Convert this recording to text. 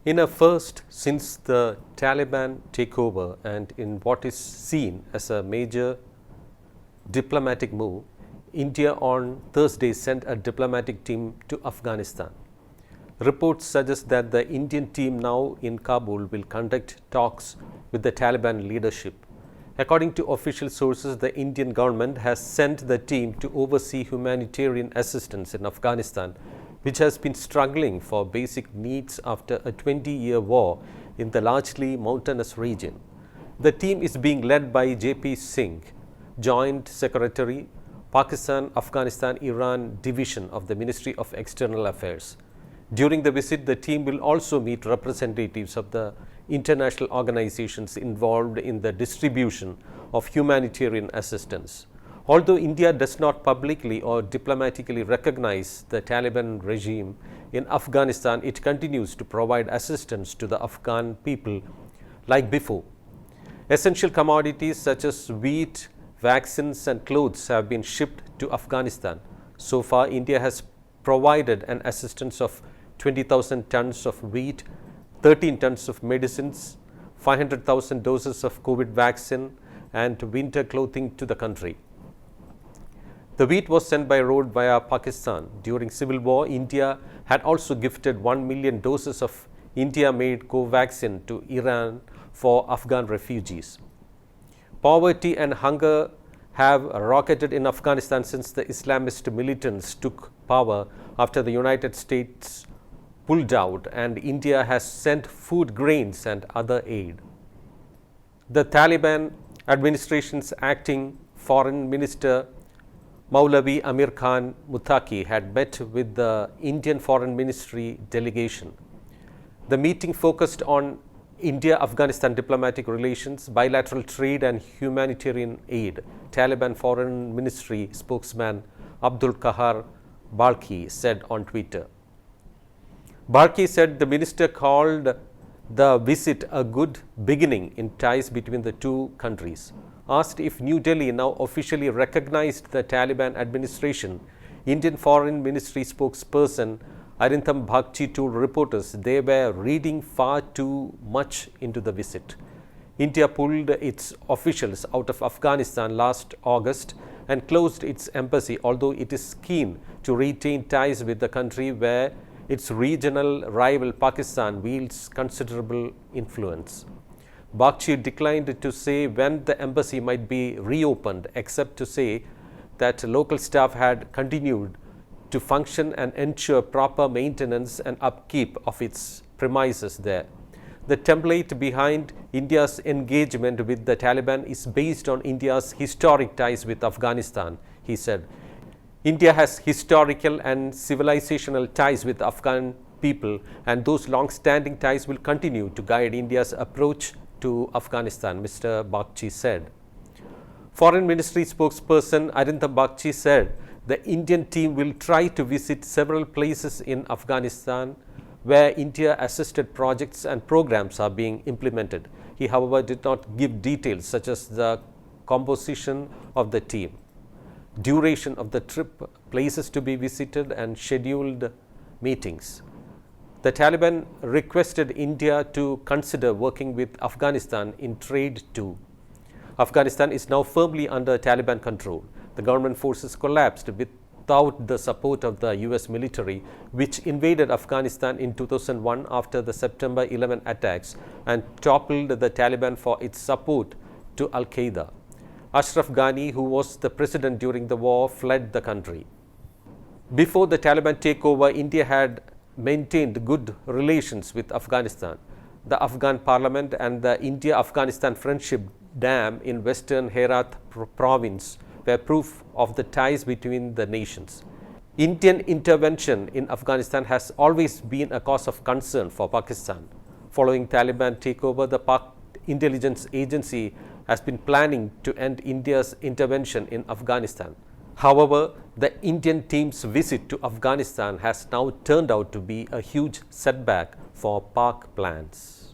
In a first since the Taliban takeover and in what is seen as a major diplomatic move, India on Thursday sent a diplomatic team to Afghanistan. Reports suggest that the Indian team now in Kabul will conduct talks with the Taliban leadership. According to official sources, the Indian government has sent the team to oversee humanitarian assistance in Afghanistan, which has been struggling for basic needs after a 20-year war in the largely mountainous region. The team is being led by J P Singh, Joint Secretary, Pakistan Afghanistan Iran Division of the Ministry of External Affairs. During the visit, the team will also meet representatives of the international organizations involved in the distribution of humanitarian assistance. Although India does not publicly or diplomatically recognize the Taliban regime in Afghanistan, it continues to provide assistance to the Afghan people like before. Essential commodities such as wheat, vaccines and clothes have been shipped to Afghanistan. So far, India has provided an assistance of 20,000 tons of wheat, 13 tons of medicines, 500,000 doses of COVID vaccine and winter clothing to the country. The wheat was sent by road via Pakistan. During civil war, India had also gifted 1 million doses of India-made Covaxin to Iran for Afghan refugees. Poverty and hunger have rocketed in Afghanistan since the Islamist militants took power after the United States pulled out and India has sent food grains and other aid. The Taliban administration's acting foreign minister Maulavi Amir Khan Muttaqi had met with the Indian Foreign Ministry delegation. The meeting focused on India-Afghanistan diplomatic relations, bilateral trade and humanitarian aid. Taliban Foreign Ministry spokesman Abdul Kahar Balkhi said on Twitter. Balkhi said the minister called the visit a good beginning in ties between the two countries. Asked if New Delhi now officially recognized the Taliban administration, Indian Foreign Ministry spokesperson Arindam Bagchi told reporters they were reading far too much into the visit. India pulled its officials out of Afghanistan last August and closed its embassy, although it is keen to retain ties with the country where its regional rival Pakistan wields considerable influence. Bagchi declined to say when the embassy might be reopened, except to say that local staff had continued to function and ensure proper maintenance and upkeep of its premises there. The template behind India's engagement with the Taliban is based on India's historic ties with Afghanistan, he said. India has historical and civilizational ties with the Afghan people, and those long-standing ties will continue to guide India's approach to Afghanistan, Mr. Bagchi said. Foreign Ministry spokesperson Arindam Bagchi said the Indian team will try to visit several places in Afghanistan where India-assisted projects and programs are being implemented. He, however, did not give details such as the composition of the team, duration of the trip, places to be visited and scheduled meetings. The Taliban requested India to consider working with Afghanistan in trade too. Afghanistan is now firmly under Taliban control. The government forces collapsed without the support of the US military, which invaded Afghanistan in 2001 after the September 11 attacks and toppled the Taliban for its support to Al-Qaeda. Ashraf Ghani, who was the president during the war, fled the country. Before the Taliban takeover, India had maintained good relations with Afghanistan. The Afghan parliament and the India-Afghanistan Friendship Dam in western Herat province were proof of the ties between the nations. Indian intervention in Afghanistan has always been a cause of concern for Pakistan. Following Taliban takeover, the Pak intelligence agency has been planning to end India's intervention in Afghanistan. However, the Indian team's visit to Afghanistan has now turned out to be a huge setback for Pak plans.